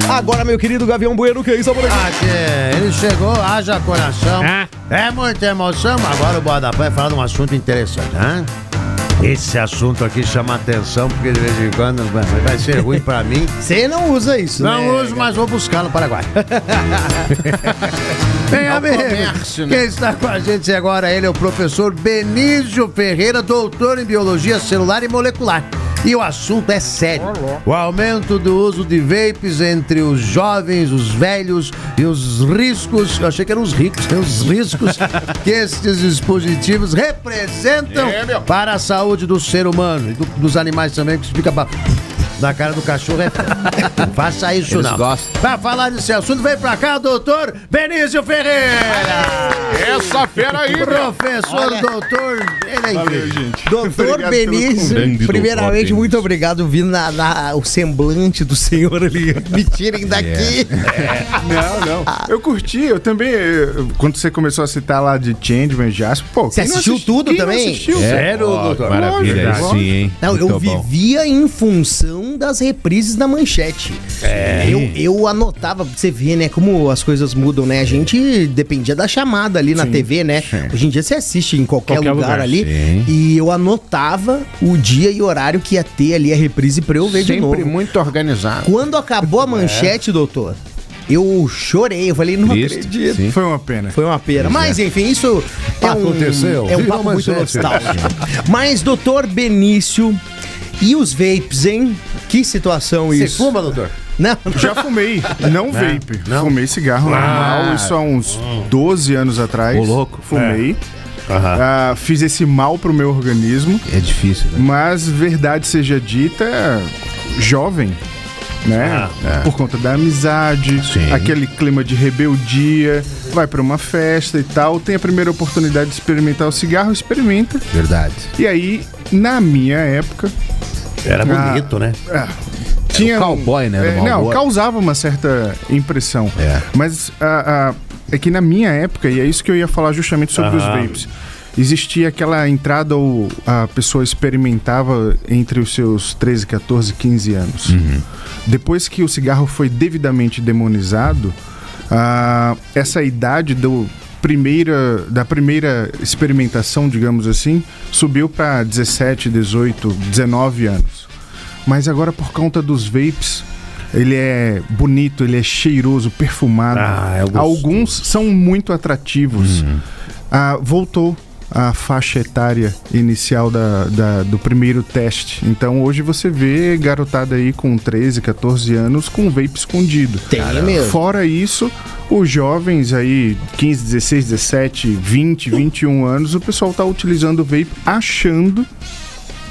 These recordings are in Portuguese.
Agora, meu querido Gavião Bueno, que é isso, amor? Ele chegou, haja coração. É muita emoção. Agora o Boa da Pé vai falar de um assunto interessante, né? Esse assunto aqui chama atenção, porque de vez em quando vai ser ruim pra mim. Você não usa isso, né? Não uso, mas vou buscar no Paraguai. Bem, amigo, quem está com a gente agora, ele é o professor Benício Ferreira, doutor em Biologia Celular e Molecular. E o assunto é sério. O aumento do uso de vapes entre os jovens, os velhos e os riscos, eu achei que eram os ricos, os riscos que esses dispositivos representam para a saúde do ser humano e dos animais também, que fica na cara do cachorro. Faça isso. Eles não gostam. Pra falar desse assunto, vem pra cá, doutor Benício Ferreira. Essa fera aí, professor, doutor. Valeu, gente. Doutor Benício, primeiramente, muito obrigado vindo o semblante do senhor ali. Me tirem daqui. Não. Eu curti, eu também. Quando você começou a citar lá de Changeman, Jasper, pô. Você assistiu tudo também? Sério, doutor? Maravilha, sim, hein? Não, eu vivia em função das reprises da Manchete. Eu anotava, pra você ver, né, como as coisas mudam, né? A gente dependia da chamada ali na TV, né? Hoje em dia você assiste em qualquer lugar ali. Sim. E eu anotava o dia e horário que ia ter ali a reprise pra eu ver de novo. Sempre muito organizado. Quando acabou a Manchete, doutor, eu chorei. Eu falei, não acredito. Sim. Foi uma pena. Foi uma pena. Mas, enfim, isso aconteceu. É um papo muito nostálgico. Mas, doutor Benício, e os vapes, hein? Que situação isso? Você fuma, doutor? Não. Já fumei, não vape. Não. Fumei cigarro normal, isso há uns 12 anos atrás. Ô, louco. Fumei. Fiz esse mal pro meu organismo. É difícil, né? Mas, verdade seja dita, jovem, né? Por conta da amizade, Sim. aquele clima de rebeldia, vai pra uma festa e tal, tem a primeira oportunidade de experimentar o cigarro, experimenta. Verdade. E aí, na minha época... Era bonito, né? Tinha o cowboy, né? do não, Marlboro. causava uma certa impressão. É. Mas é que na minha época, e é isso que eu ia falar justamente sobre os vapes, existia aquela entrada ou a pessoa experimentava entre os seus 13, 14, 15 anos. Depois que o cigarro foi devidamente demonizado, essa idade da primeira experimentação, digamos assim, subiu para 17, 18, 19 anos. Mas agora, por conta dos vapes, ele é bonito, ele é cheiroso, perfumado. Alguns são muito atrativos. Voltou a faixa etária inicial do primeiro teste. Então hoje você vê garotada aí com 13, 14 anos com vape escondido. Tem mesmo. Fora isso, os jovens aí, 15, 16, 17, 20, 21 anos, o pessoal tá utilizando o vape achando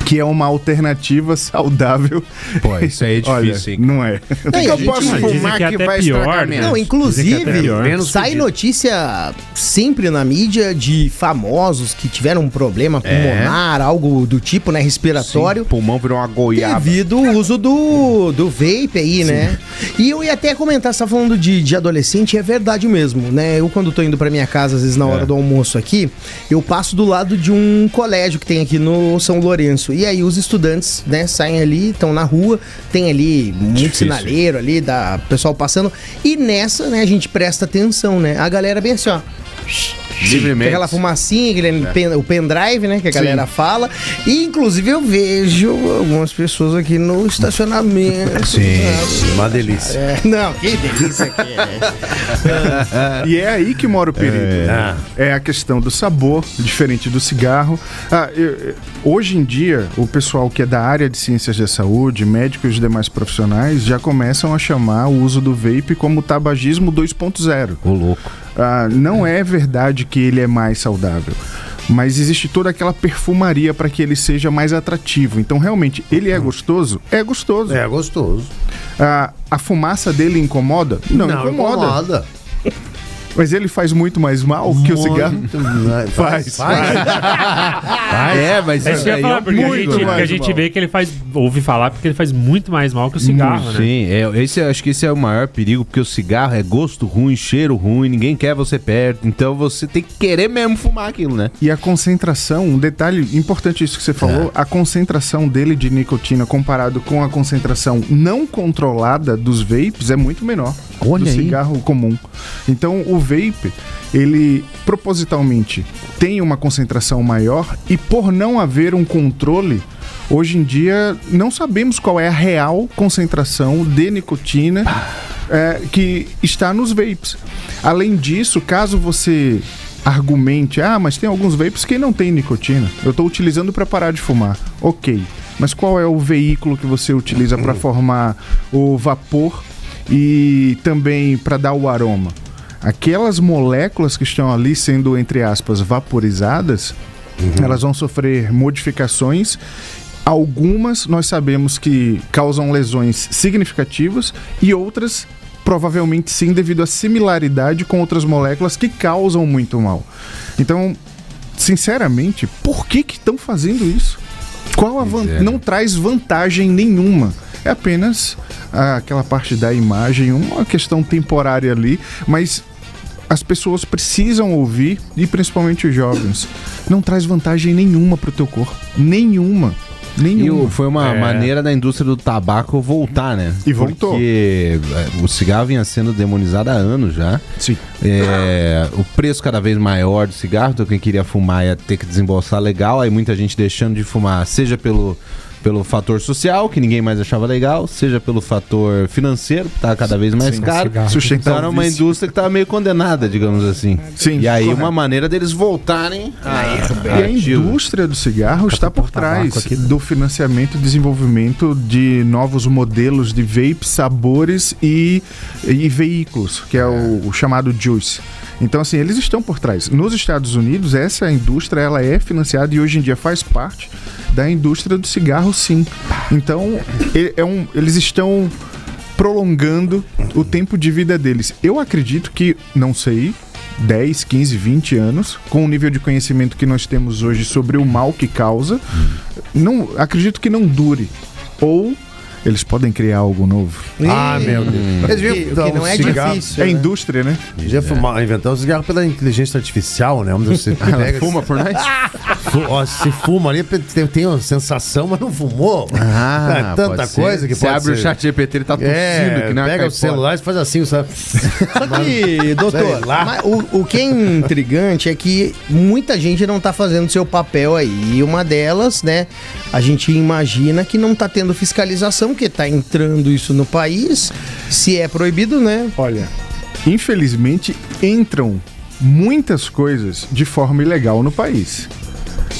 que é uma alternativa saudável. Pô, isso aí é difícil, hein? Não é. O que eu posso fumar que vai estragar menos? Não, inclusive, Menos sai pedido. notícia sempre na mídia de famosos que tiveram um problema pulmonar, algo do tipo, né, respiratório. O pulmão virou uma goiaba. Devido ao uso do vape aí, né? E eu ia até comentar, você tá falando de adolescente, é verdade mesmo, né? Eu, quando tô indo pra minha casa, às vezes na hora do almoço aqui, eu passo do lado de um colégio que tem aqui no São Lourenço. E aí os estudantes, né, saem ali, estão na rua, tem ali muito sinaleiro ali, o pessoal passando. E nessa, né, a gente presta atenção, né? A galera bem assim, ó. Livremente. Aquela fumacinha, o pendrive, né, que a galera fala. E, inclusive, eu vejo algumas pessoas aqui no estacionamento. Sim, uma delícia. Não, que delícia que é. E é aí que mora o perigo. É a questão do sabor, diferente do cigarro. Hoje em dia, o pessoal que é da área de ciências da saúde, médicos e demais profissionais, já começam a chamar o uso do vape como tabagismo 2.0. Ô, louco. Não é verdade que ele é mais saudável, mas existe toda aquela perfumaria para que ele seja mais atrativo. Então, realmente, ele é gostoso? É gostoso. É gostoso. A fumaça dele incomoda? Não incomoda. Mas ele faz muito mais mal que o cigarro? Faz. Mas isso que eu ia falar, porque a gente vê que ele ouve falar porque ele faz muito mais mal que o cigarro, né? Sim, acho que esse é o maior perigo, porque o cigarro é gosto ruim, cheiro ruim, ninguém quer você perto, então você tem que querer mesmo fumar aquilo, né? E a concentração, um detalhe importante isso que você falou, a concentração dele de nicotina comparado com a concentração não controlada dos vapes é muito menor do cigarro comum. Então o vape, ele propositalmente tem uma concentração maior e por não haver um controle, hoje em dia não sabemos qual é a real concentração de nicotina que está nos vapes. Além disso, caso você argumente, mas tem alguns vapes que não tem nicotina, eu estou utilizando para parar de fumar. Ok, mas qual é o veículo que você utiliza para formar o vapor e também para dar o aroma? Aquelas moléculas que estão ali sendo, entre aspas, vaporizadas, elas vão sofrer modificações. Algumas nós sabemos que causam lesões significativas e outras provavelmente sim, devido à similaridade com outras moléculas que causam muito mal. Então, sinceramente, por que estão fazendo isso? Não traz vantagem nenhuma. É apenas aquela parte da imagem, uma questão temporária ali, mas as pessoas precisam ouvir, e principalmente os jovens, não traz vantagem nenhuma pro teu corpo. Nenhuma. E foi uma maneira da indústria do tabaco voltar, né? E voltou. Porque o cigarro vinha sendo demonizado há anos já. Sim. O preço cada vez maior do cigarro, então quem queria fumar ia ter que desembolsar legal, aí muita gente deixando de fumar, seja pelo fator social, que ninguém mais achava legal, seja pelo fator financeiro, que tá cada vez mais caro. Então era uma indústria que tava meio condenada, digamos assim. Sim, e aí uma maneira deles voltarem e a indústria do cigarro está por trás do financiamento e desenvolvimento de novos modelos de vapes, sabores e veículos, que é o chamado Juice. Então, assim, eles estão por trás. Nos Estados Unidos, essa indústria ela é financiada e hoje em dia faz parte da indústria do cigarro, sim. Então, eles estão prolongando o tempo de vida deles. Eu acredito que, não sei, 10, 15, 20 anos, com o nível de conhecimento que nós temos hoje sobre o mal que causa, acredito que não dure. Ou eles podem criar algo novo. Meu Deus. Que não é difícil. É indústria, né? Já inventar o cigarro pela inteligência artificial, né? Você pega, fuma por nós? Se fuma ali, tem uma sensação, mas não fumou. Tanta coisa que você pode abre o chat GPT, ele tá tossindo. Que não pega o celular e faz assim, sabe? Só que, doutor, o que é intrigante é que muita gente não tá fazendo seu papel aí. E uma delas, né, a gente imagina que não tá tendo fiscalização, porque tá entrando isso no país. Se é proibido, né? Olha, infelizmente entram muitas coisas de forma ilegal no país.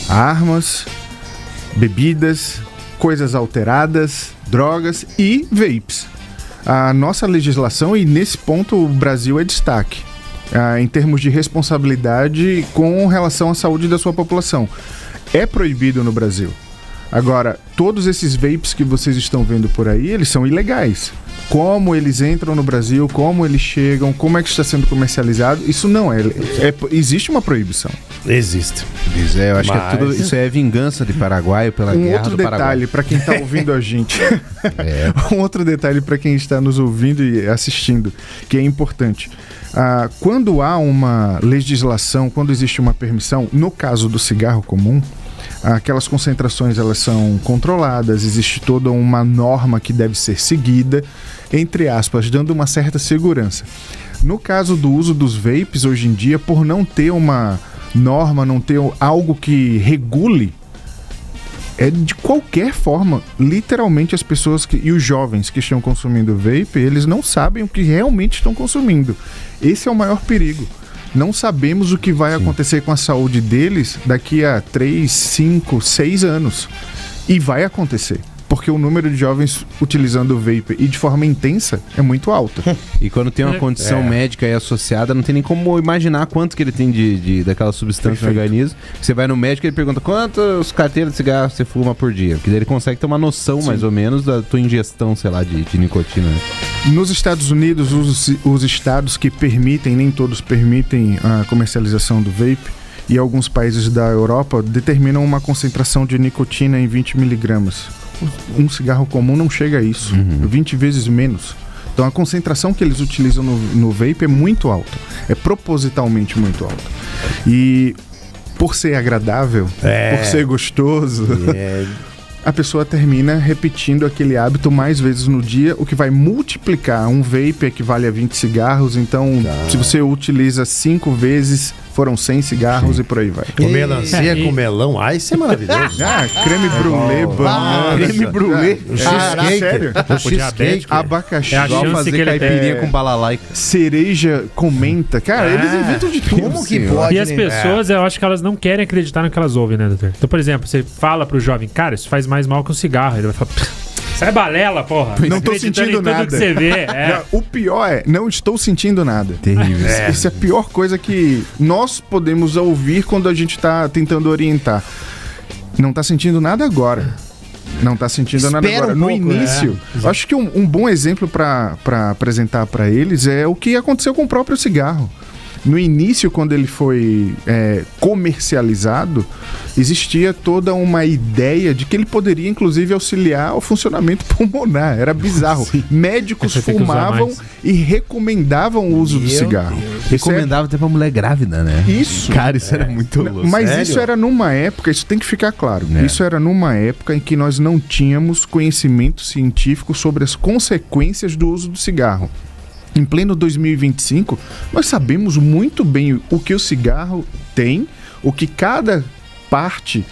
Armas, bebidas, coisas alteradas, drogas e vapes. A nossa legislação, e nesse ponto o Brasil é destaque, em termos de responsabilidade com relação à saúde da sua população. É proibido no Brasil. Agora, todos esses vapes que vocês estão vendo por aí, eles são ilegais. Como eles entram no Brasil, como eles chegam, como é que está sendo comercializado, isso não existe uma proibição. Existe. Eu acho que isso é vingança de Paraguai pela guerra do Paraguai. Um outro detalhe para quem está ouvindo a gente. Um outro detalhe para quem está nos ouvindo e assistindo, que é importante. Quando há uma legislação, quando existe uma permissão, no caso do cigarro comum, aquelas concentrações elas são controladas, existe toda uma norma que deve ser seguida, entre aspas, dando uma certa segurança. No caso do uso dos vapes, hoje em dia, por não ter uma norma, não ter algo que regule, de qualquer forma, literalmente as pessoas e os jovens que estão consumindo vape, eles não sabem o que realmente estão consumindo. Esse é o maior perigo. Não sabemos o que vai acontecer com a saúde deles daqui a 3, 5, 6 anos. E vai acontecer. Porque porque o número de jovens utilizando o vape e de forma intensa é muito alto. E quando tem uma condição médica aí associada, não tem nem como imaginar quanto que ele tem daquela substância no organismo. Você vai no médico e ele pergunta quantas carteiras de cigarro você fuma por dia. Porque daí ele consegue ter uma noção, mais ou menos, da tua ingestão, sei lá, de nicotina. Né? Nos Estados Unidos, os estados que permitem, nem todos permitem a comercialização do vape, e alguns países da Europa determinam uma concentração de nicotina em 20 miligramas. Um cigarro comum não chega a isso, 20 vezes menos. Então a concentração que eles utilizam no vape é muito alta, é propositalmente muito alta. E por ser agradável, por ser gostoso, a pessoa termina repetindo aquele hábito mais vezes no dia, o que vai multiplicar. Um vape equivale a 20 cigarros, então se você utiliza 5 vezes, foram 100 cigarros e por aí vai. Com melancia, com melão, isso é maravilhoso. Creme brulee, banana. Creme brulee. Sério? Cheesecake. Abacaxi. É a Igual chance fazer que ele caipirinha tem. com balalaica. Cereja com menta. Cara, eles inventam de tudo. Como que pode, E as pessoas, eu acho que elas não querem acreditar no que elas ouvem, né, doutor? Então, por exemplo, você fala pro jovem, cara, isso faz mais mal que um cigarro. Ele vai falar, isso é balela, porra. Não tô sentindo em tudo nada. que você vê. Não, o pior é, não estou sentindo nada. Terrível. Isso é a pior coisa que nós podemos ouvir quando a gente tá tentando orientar. Não tá sentindo nada agora. Não tá sentindo nada Espera agora. um No pouco, início, acho que um bom exemplo para apresentar para eles é o que aconteceu com o próprio cigarro. No início, quando ele foi comercializado, existia toda uma ideia de que ele poderia, inclusive, auxiliar o funcionamento pulmonar. Era bizarro. Médicos Você tem que usar fumavam mais. e recomendavam o uso do cigarro. Recomendava até pra mulher grávida, né? Isso. Cara, isso era muito louco. Mas Sério? isso era numa época, isso tem que ficar claro. É. Isso era numa época em que nós não tínhamos conhecimento científico sobre as consequências do uso do cigarro. Em pleno 2025, nós sabemos muito bem o que o cigarro tem, o que cada parte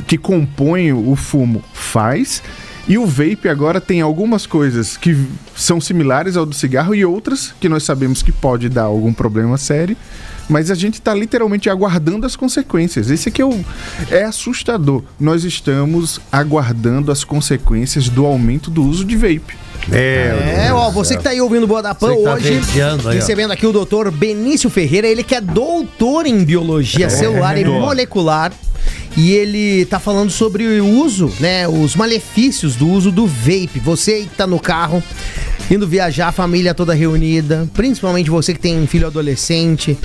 que compõe o fumo faz, e o vape agora tem algumas coisas que são similares ao do cigarro e outras que nós sabemos que pode dar algum problema sério, mas a gente está literalmente aguardando as consequências. Esse aqui é assustador. Nós estamos aguardando as consequências do aumento do uso de vape. Você que tá aí ouvindo o Boa da Pan Você que tá hoje, venteando aí, ó. recebendo aqui o doutor Benício Ferreira, ele que é doutor em biologia celular e molecular. E ele tá falando sobre o uso, né, os malefícios do uso do vape. Você que tá no carro, indo viajar, a família toda reunida, principalmente você que tem filho adolescente.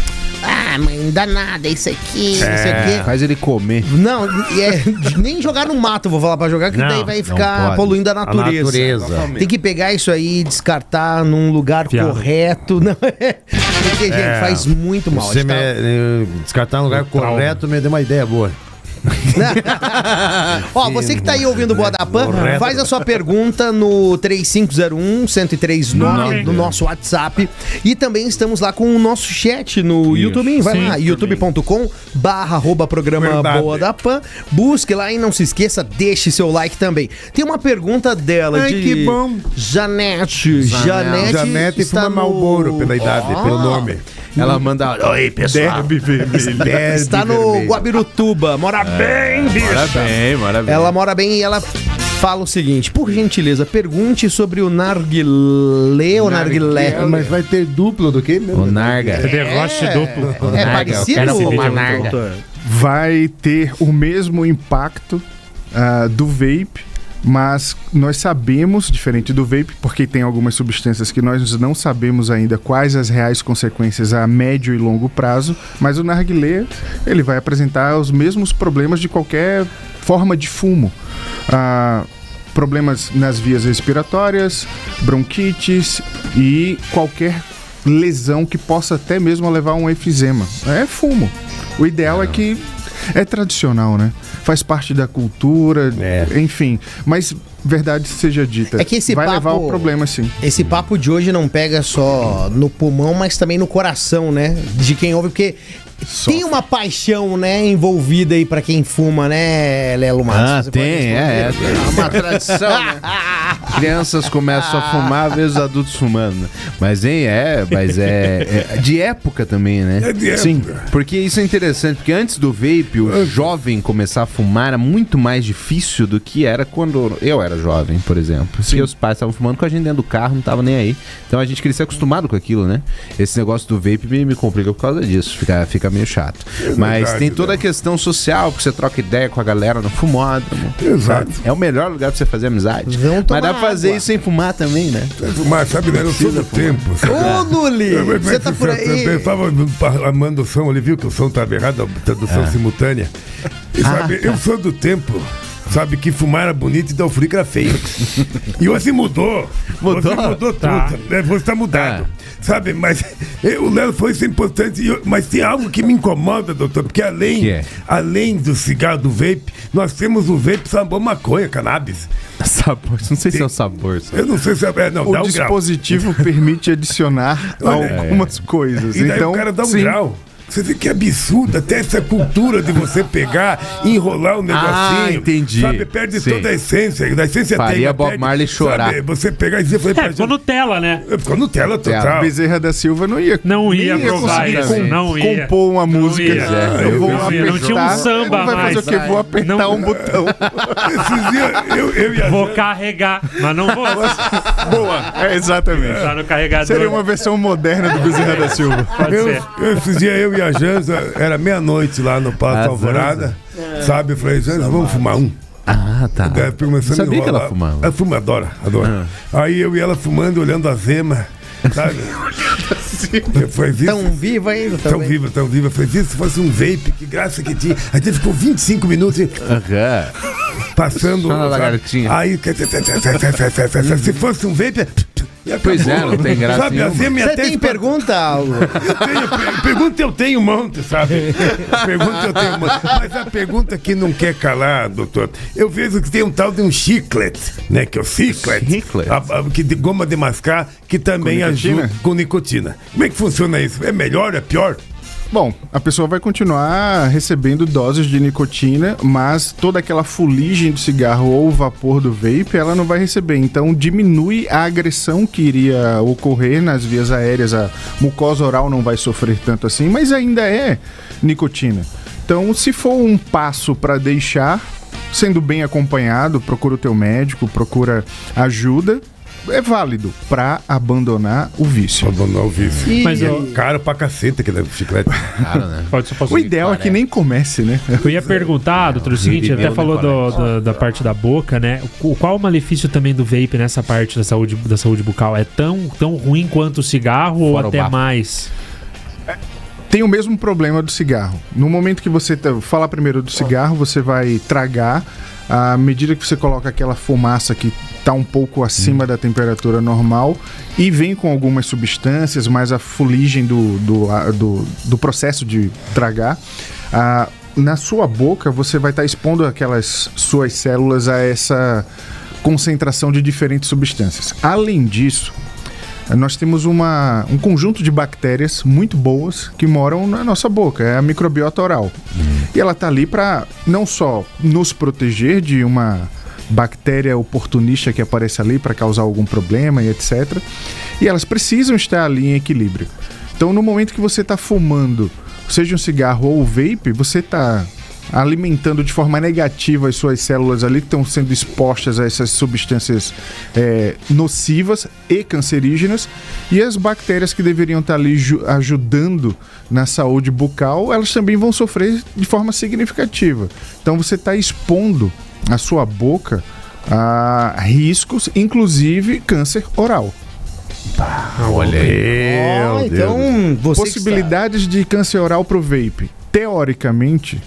Mãe, não dá nada, isso aqui, isso aqui. Faz ele comer. Não, nem jogar no mato eu vou falar pra jogar, que Não, daí vai não ficar pode. poluindo a natureza. Tem que pegar isso aí e descartar num lugar Fiado. correto. Não é? Porque, gente, faz muito mal. Você A gente tá- descartar no lugar correto me deu uma ideia boa. Ó, você que tá aí ouvindo o Boa da Pan, Correto. faz a sua pergunta no 3501-1039 do nosso WhatsApp. E também estamos lá com o nosso chat no YouTube. Vai Sim, lá, youtube.com/programa Verdade. Boa da Pan. Busque lá e não se esqueça, deixe seu like também. Tem uma pergunta dela Ai, de que bom. Janete. Janete está fuma Marlboro pela idade, pelo nome. Ela manda. Oi, pessoal. Está no Guabirutuba. Mora bem, bicho. Mora bem. Ela mora bem e ela fala o seguinte: por gentileza, pergunte sobre o narguilé ou narguilé. Mas vai ter duplo do que? O Narga. Você gosta de duplo. É Narga, parecido, eu quero fumar doutor? narga. Vai ter o mesmo impacto do vape, mas nós sabemos, diferente do vape, porque tem algumas substâncias que nós não sabemos ainda quais as reais consequências a médio e longo prazo, mas o narguilé, ele vai apresentar os mesmos problemas de qualquer forma de fumo. Problemas nas vias respiratórias, bronquites e qualquer lesão que possa até mesmo levar a um efizema. É fumo. O ideal é que é tradicional, né? Faz parte da cultura, enfim. Mas verdade seja dita, É que esse vai papo- levar ao problema, sim. Esse papo de hoje não pega só no pulmão, mas também no coração, né? De quem ouve, porque tem uma paixão, né, envolvida aí pra quem fuma, né, Lelo Matos? Você pode Tem, responder? é uma tradição, né? Crianças começam a fumar, vê os adultos fumando. Né? Mas é de época também, né? É de época. Sim, porque isso é interessante, porque antes do vape, o jovem começar a fumar era muito mais difícil do que era quando eu era jovem, por exemplo. Porque os pais estavam fumando com a gente dentro do carro, não tava nem aí. Então a gente queria ser acostumado com aquilo, né? Esse negócio do vape me complica por causa disso, fica meio chato. Mas verdade, tem toda a questão social, porque você troca ideia com a galera no fumódromo. Exato. É o melhor lugar pra você fazer amizade. Vão Mas tomar dá pra fazer água. isso sem fumar também, né? Mas sabe, né? Eu sou do tempo. Sabe? Ô, Luli, você tá por aí? Eu tava amando o som, ele viu que o som tava errado, a tradução simultânea. E sabe, eu sou do tempo, sabe, que fumar era bonito e dar o furico era feio. E hoje mudou. Mudou? Você mudou Tá. tudo. Né? Você tá mudado. Tá. Sabe, mas o Léo foi isso importante. Mas tem algo que me incomoda, doutor, porque além do cigarro, do vape, nós temos o vape sabor maconha, cannabis. Sabor, não sei se é o sabor. Eu não sei se é. Não, O dá um grau. dispositivo permite adicionar algumas coisas. E daí Então, o cara dá um sim. grau. Você vê que absurdo, até essa cultura de você pegar, enrolar um negocinho. Entendi. Sabe, perde Sim. toda a essência. Da essência Faria tem. Bob Marley chorar. Sabe, você pegar e dizer, foi pra Ficou Nutella, né? Ficou Nutella total. Bezerra da Silva não ia Não ia nem provar conseguir isso, não ia. compor uma música. ia. Eu vou Não ia, não tinha um apertar, samba vai mais. fazer o quê? Vou apertar Não. um botão. Esses dias, eu e a Vou Janja- carregar, mas não vou Boa, exatamente. estar no carregador. Seria uma versão moderna do Bezerra da Silva. Pode ser. Esses dias eu e a Janja, era meia-noite lá no Palácio Alvorada, sabe? Eu falei, Janja, vamos fumar um. Ah, tá. Daí começando Não sabia a que ela enrolar. fumava. Ela fuma, adora. Aí eu e ela fumando, olhando a Zema, sabe? Eu falei, isso, Tão vivo ainda tão também. viva, tão viva. Eu falei, se fosse um vape, que graça que tinha. A gente ficou 25 minutos Aham. passando. Só na sabe? lagartinha. Aí, se fosse um vape. Pois é, não tem graça Sabe, a nenhuma. Zema ia Você até tem pergunta, Algo? Pergunta eu tenho um monte, sabe? Pergunta eu tenho um monte. Mas a pergunta que não quer calar, doutor, eu vejo que tem um tal de um chiclete, né? Que é o chiclete. Chiclete? Que de goma de mascar, que também Com ajuda nicotina? com nicotina. Como é que funciona isso? É melhor, é pior? Bom, a pessoa vai continuar recebendo doses de nicotina, mas toda aquela fuligem do cigarro ou vapor do vape, ela não vai receber. Então diminui a agressão que iria ocorrer nas vias aéreas. A mucosa oral não vai sofrer tanto assim, mas ainda é nicotina. Então, se for um passo para deixar, sendo bem acompanhado, procura o teu médico, procura ajuda. É válido para abandonar o vício. Abandonar o vício. Mas E é eu, caro pra caceta aquele chiclete. Cara, né? posso O ideal é que nem comece, né? Eu ia perguntar, doutor, o seguinte, até Pneu falou Nicolete. da parte da boca, né? Qual o malefício também do vape nessa parte da saúde bucal? É tão ruim quanto o cigarro ou Fora o até bafo. mais? Tem o mesmo problema do cigarro. No momento que você falar primeiro do cigarro, você vai tragar. À medida que você coloca aquela fumaça que está um pouco acima da temperatura normal e vem com algumas substâncias, mais a fuligem do processo de tragar, na sua boca você vai estar expondo aquelas suas células a essa concentração de diferentes substâncias. Além disso, nós temos um conjunto de bactérias muito boas que moram na nossa boca, é a microbiota oral. E ela está ali para não só nos proteger de uma bactéria oportunista que aparece ali para causar algum problema e etc. E elas precisam estar ali em equilíbrio. Então, no momento que você está fumando, seja um cigarro ou vape, você está alimentando de forma negativa as suas células ali que estão sendo expostas a essas substâncias nocivas e cancerígenas, e as bactérias que deveriam estar ali ajudando na saúde bucal, elas também vão sofrer de forma significativa. Então você está expondo a sua boca a riscos, inclusive câncer oral. Olha aí. Ó, então, você Possibilidades de câncer oral pro vape. Teoricamente,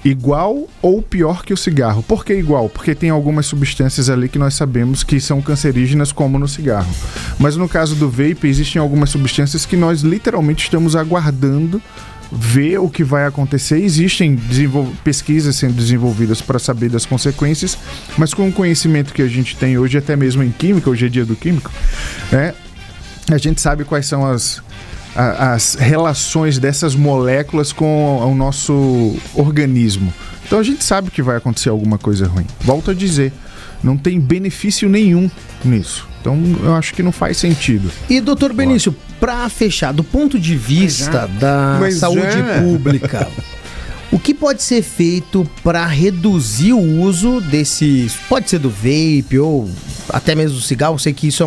igual ou pior que o cigarro. Por que igual? Porque tem algumas substâncias ali que nós sabemos que são cancerígenas, como no cigarro. Mas no caso do vape, existem algumas substâncias que nós literalmente estamos aguardando ver o que vai acontecer. Existem pesquisas sendo desenvolvidas para saber das consequências, mas com o conhecimento que a gente tem hoje, até mesmo em química, hoje é dia do químico, né? A gente sabe quais são as relações dessas moléculas com o nosso organismo. Então a gente sabe que vai acontecer alguma coisa ruim. Volto a dizer, não tem benefício nenhum nisso. Então eu acho que não faz sentido. E doutor Benício, para fechar, do ponto de vista da saúde pública, o que pode ser feito para reduzir o uso desses, pode ser do vape ou até mesmo do cigarro? Eu sei que isso é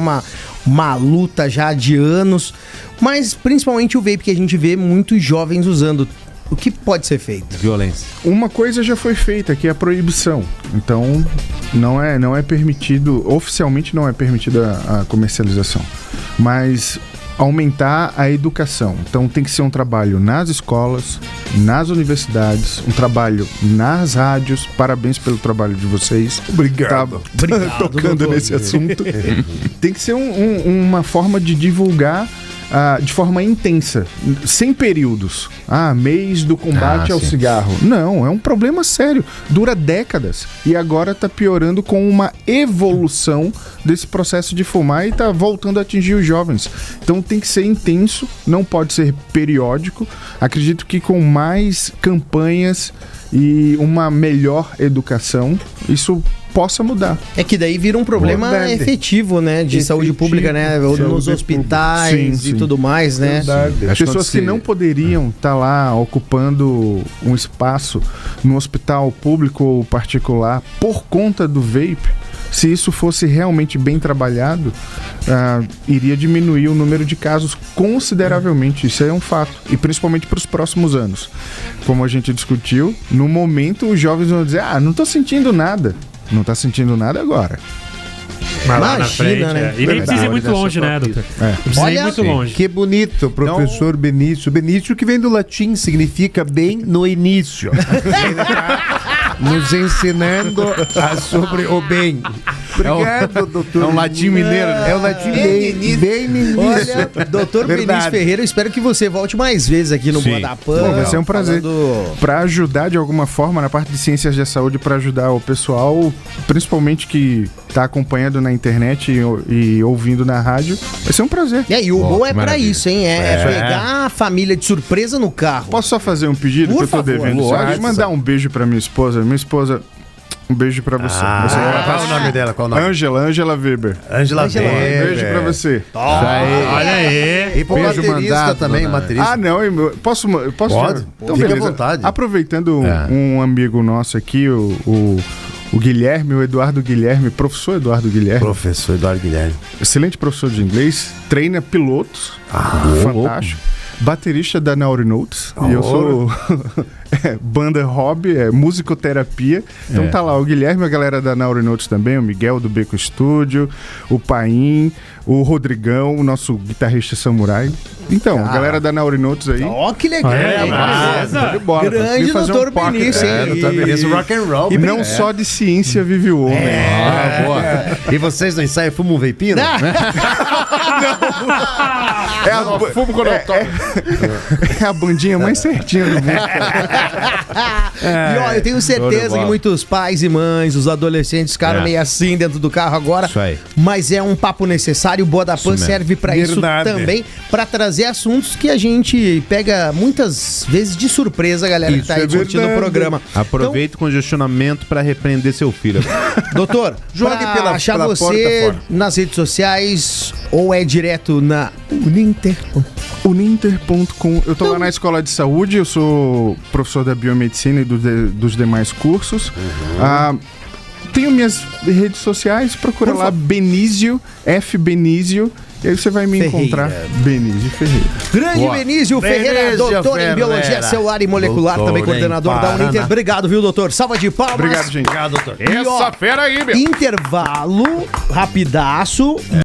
uma luta já de anos, mas principalmente o vape que a gente vê muitos jovens usando. O que pode ser feito? Violência. Uma coisa já foi feita, que é a proibição. Então, não é permitido, oficialmente não é permitida a comercialização. Mas aumentar a educação. Então, tem que ser um trabalho nas escolas, nas universidades, um trabalho nas rádios. Parabéns pelo trabalho de vocês. Obrigado. Obrigado, Tocando doutor. nesse assunto. Tem que ser uma forma de divulgar de forma intensa, sem períodos. Mês do combate ao sim. cigarro. Não, é um problema sério. Dura décadas. E agora está piorando com uma evolução desse processo de fumar e está voltando a atingir os jovens. Então tem que ser intenso, não pode ser periódico. Acredito que com mais campanhas e uma melhor educação, isso possa mudar. É que daí vira um problema Verdade. efetivo, né? De saúde pública, né? Saúde Nos hospitais sim, e sim. tudo mais, né? As pessoas que não poderiam estar lá ocupando um espaço no hospital público ou particular por conta do vape, se isso fosse realmente bem trabalhado, iria diminuir o número de casos consideravelmente. Isso é um fato. E principalmente para os próximos anos. Como a gente discutiu, no momento os jovens vão dizer: não estou sentindo nada. Não está sentindo nada agora. Mas lá na Imagina, frente, né? E nem precisa ir muito Verdade. longe, né, doutor? É. Não precisa ir Olha, muito sim. longe. Que bonito, professor Benício. Benício que vem do latim, significa bem no início. Ele tá nos ensinando sobre o bem. Obrigado, doutor. É um latim mineiro, né? É o latim bem no início. Olha, doutor Verdade. Benício Ferreira, eu espero que você volte mais vezes aqui no Sim. Boa da Pan. Pô, vai ser um prazer. falando- Para ajudar de alguma forma na parte de ciências da saúde, para ajudar o pessoal, principalmente que está acompanhando na internet e ouvindo na rádio, vai ser um prazer. E o bom é pra maravilha. isso, hein? É pegar a família de surpresa no carro. Posso só fazer um pedido Por que eu tô favor, devendo? lógico. Pode mandar um beijo pra minha esposa. Minha esposa, um beijo pra você. Qual é o nome dela? Qual é o nome? Ângela Weber. Ângela Um beijo pra você. Olha aí. E pro Beijo baterista mandado, também, dona- baterista. Não, posso Pode? Então, Fique à beleza. vontade. Aproveitando um amigo nosso aqui, o Guilherme, o Eduardo Guilherme, professor Eduardo Guilherme, Professor Eduardo Guilherme. excelente professor de inglês, treina pilotos, fantástico, baterista da Naurinotes, e eu sou banda hobby, musicoterapia, então tá lá o Guilherme, a galera da Naurinotes também, o Miguel do Beco Estúdio, o Paim, o Rodrigão, o nosso guitarrista samurai. Então, a galera da Naurinotes aí. Ó, que legal. É, hein? beleza. de bola, Grande vim fazer doutor pocket. Benício, hein? Doutor Benício, rock and roll. E não só de ciência vive o homem. E vocês no ensaio fumam um veipino? É a bandinha mais certinha do mundo. E ó, eu tenho certeza bola. que muitos pais e mães, os adolescentes ficaram meio assim dentro do carro agora. Isso aí. Mas é um papo necessário. O Boa da Pan mesmo. serve pra isso Verdade. também, pra trazer assuntos que a gente pega muitas vezes de surpresa, a galera que tá aí Isso é curtindo o verdade. programa. Aproveita o congestionamento pra repreender seu filho. Então, doutor, Jogue pra pela- achar pela você porta fora. nas redes sociais ou é direto na Uninter. Uninter.com. Eu tô lá na escola de saúde, eu sou professor da biomedicina e dos demais cursos. Tenho minhas redes sociais, procura lá Benício, F Benício, e aí você vai me Ferreira. encontrar. Benício Ferreira. Grande Boa. Benício Ferreira, Benício doutor em biologia Ferreira. celular e molecular, Doutor também em coordenador da Paraná. Uninter. Obrigado, viu, doutor? Salva de palmas. Obrigado, gente. Obrigado, doutor. E, ó, fera aí, meu. intervalo, rapidaço.